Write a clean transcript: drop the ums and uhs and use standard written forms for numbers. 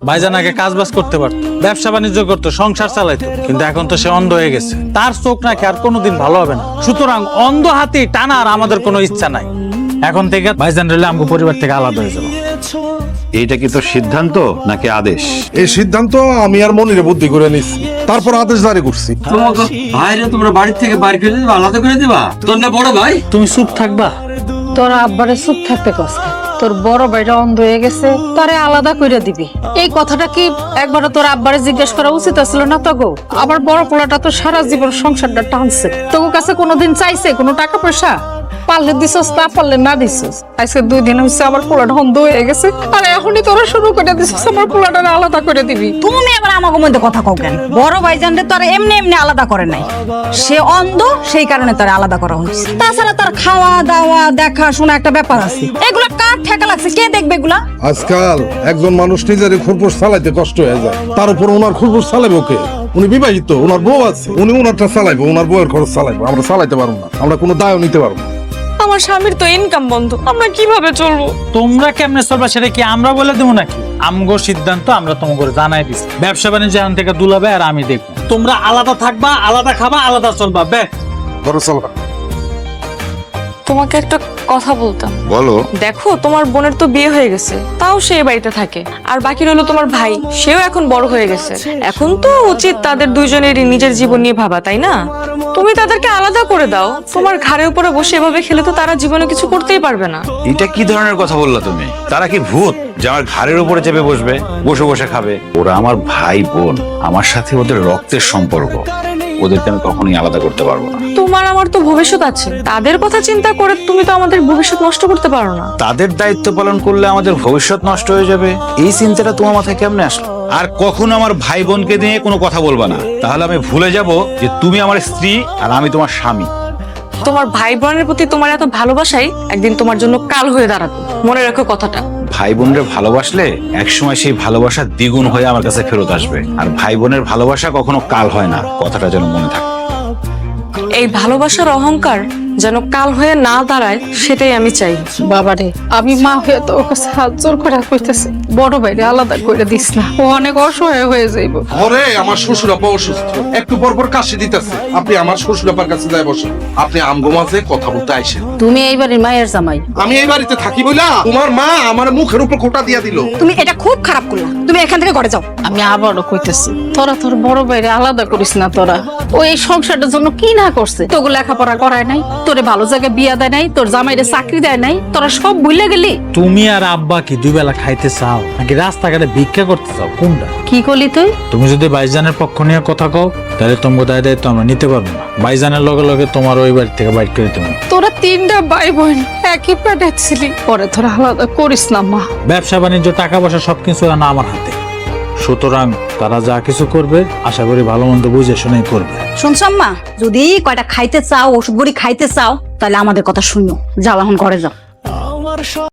ভাইজান আগে কাজ বাজ করতে পারতো, ব্যবসা বাণিজ্য করতো, সংসার চালাইতো, কিন্তু এখন তো সে অন্ধ হয়ে গেছে। তার চোখ নাকি আর কোনোদিন ভালো হবে না। সুতরাং অন্ধ হাতি টানা আর আমাদের কোনো ইচ্ছা নাই। এখন থেকে ভাইজান রইলে আমাকে পরিবার থেকে আলাদা হয়ে যাবো। এইটা কি তোর সিদ্ধান্ত নাকি আদেশ? এই সিদ্ধান্ত আমি আর মনিরে বুদ্ধি করে নিচ্ছি, তারপর আদেশ জারি করছি। তোমাকে ভাইরে তোমরা বাড়ি থেকে বাইরে করে দিবা, আলাদা করে দিবা? তোর না বড় ভাই? তুমি চুপ থাকবা? তোর আব্বারে চুপ থাকতে কষ্ট, তোর বড় ভাইটা অন্ধ হয়ে গেছে, তারে আলাদা করে দিবি। এই কথাটা কি একবারও তোর আব্বারে জিজ্ঞেস করা উচিত ছিল না? তো গো, আবার বড় পোলাটা তো সারা জীবন সংসারটা টানছে, তোর কাছে কোনোদিন চাইছে কোনো টাকা পয়সা? পারলে দিছস, না পারলে না দিছস। আজকে 2 দিন হচ্ছে আমার পোলাটা অন্ধ হয়ে গেছে, আর এখনই তোরা শুরু করে দিছস আমার পোলাটা আলাদা করে দিবি। তুমি আবার আমাকে মধ্যে কথা কও কেন? বড় ভাইজানরে তো আর এমনি এমনি আলাদা করে নাই, সে অন্ধ, সেই কারণে তার আলাদা করা হয়েছে। তাছাড়া তার খাওয়া দাওয়া দেখা শোনা একটা ব্যাপার আছে, এগুলা কার ঠেকা লাগছে? কে দেখবে এগুলা? আজকাল একজন মানুষ নিজের খুরপুর চালাইতে কষ্ট হয়ে যায়, তার উপর ওনার খুরপুর চালাইবো কে? উনি বিবাহিত, ওনার বউ আছে, উনি ওনারটা চালাইবো, ওনার বউয়ের খরচ চালাইবো। আমরা চালাইতে পারবো না, আমরা কোনো দায়ও নিতে পারবো না। আমার স্বামীর তো ইনকাম বন্ধ, আমরা কিভাবে চলবো? তোমরা কেমনে চলবা সেটা কি আমরা বলে দেবো নাকি? আমগো সিদ্ধান্ত আমরা তোমাকে জানাই দিচ্ছি। ব্যবসা বাণিজ্য এখান থেকে দুলাবে আর আমি দেখবো। তোমরা আলাদা থাকবা, আলাদা খাবা, আলাদা চলবা। ধরো চলবা। তোমাকে একটা কথা বলতাম। বলো। দেখো, তোমার বোনের তো বিয়ে হয়ে গেছে, তাও সে বাড়িতে থাকে, আর বাকি রইলো তোমার ভাই, সেও এখন বড় হয়ে গেছে। এখন তো উচিত তাদের দুইজনেরই নিজের জীবন নিয়ে ভাবা, তাই না? তুমি তাদেরকে আলাদা করে দাও, তোমার ঘাড়ের উপরে বসে এভাবে খেলে তো তারা জীবনে কিছু করতেই পারবে না। এটা কি ধরনের কথা বললা তুমি? তারা কি ভূত যে আমার ঘাড়ের উপরে চেপে বসবে, বসে বসে খাবে? ওরা আমার ভাই বোন, আমার সাথে ওদের রক্তের সম্পর্ক, ওদেরকে আমি কখনোই আলাদা করতে পারবো না। তোমার আমার তো ভবিষ্যৎ আছে, তাদের কথা চিন্তা করে তুমি তো আমাদের ভবিষ্যৎ নষ্ট করতে পারো না। তাদের দায়িত্ব পালন করলে আমাদের ভবিষ্যৎ নষ্ট হয়ে যাবে, এই চিন্তাটা তোমার মাথায় কেমনে আসলো? আর কখনো আমার ভাই বোনকে নিয়ে কোনো কথা বলবা না, তাহলে আমি ভুলে যাব যে তুমি আমার স্ত্রী আর আমি তোমার স্বামী। তোমার ভাই বোনের প্রতি তোমার এত ভালোবাসাই একদিন তোমার জন্য কাল হয়ে দাঁড়াবে, মনে রাখো কথাটা। ভাই বোনরে ভালোবাসলে একসময় সেই ভালোবাসা দ্বিগুণ হয়ে আমার কাছে ফেরত আসবে, আর ভাই বোনের ভালোবাসা কখনো কাল হয় না, কথাটা যেন মনে থাকে। এই ভালোবাসার অহংকার যেন কাল হয়ে না দাঁড়ায়, সেটাই আমি চাই। বাবারে, আমি মা হয়ে তো ওর কাছে হাত জোর করে কইতেছি, বড় ভাইরে আলাদা করে দিস না, ও অনেক অসহায় হয়ে যাইব। ঘরে আমার শ্বশুর আপা অসুস্থ, একটু পর পর কাশি দিতেছে, আপনি আমার শ্বশুর আপার কাছে যাই বসেন, আপনি আমগো মাঝে কথা বলতে আইসেন। তুমি এইবারের মায়ের জামাই, আমি এই বাড়িতে থাকি বইলা তোমার মা আমার মুখের উপর খোঁটা দিয়া দিল। তুমি এটা খুব খারাপ করলা, তুমি এখান থেকে ঘরে যাও। আমি আবারও কইতেছি, তোরা তোর বড় ভাইরে আলাদা করিস না। তোরা ও এই সংসারটার জন্য কি না করছে? তোকে লেখাপড়া করায় নাই, তোরে ভালো জায়গায় বিয়া দেয় নাই, তোর জামাইরে চাকরি দেয় নাই, তোরা সব ভুলে গেলি। তুমি আর আব্বা কি 2 বেলা খাইতে চাও নাকি রাস্তাঘাটে ভিক্ষা করতে চাও? কোনটা? কি করলি তুই? তুমি যদি ভাইজানের পক্ষ নিয়ে কথা কও, তাহলে তোমাকে দায়িত্ব আমরা নিতে পারবো না। ভাইজানের লগে লগে তোমার ওই বাড়ি থেকে বাইর করে দেবো। তোরা 3টা ভাই বোন একই পেটে ছিলি, পরে তোরা আলাদা করিস না মা। ব্যবসা বাণিজ্য, টাকা পয়সা সবকিছু না আমার হাতে, সুতরাং তারা যা কিছু করবে আশা করি ভালো মন্দ বুঝে শুনেই করবে। শুনছ আম্মা, যদি কয়টা খাইতে চাও, ওষুধ বড়ি খাইতে চাও, তাহলে আমাদের কথা শুনো। যাও এখন ঘরে যাও।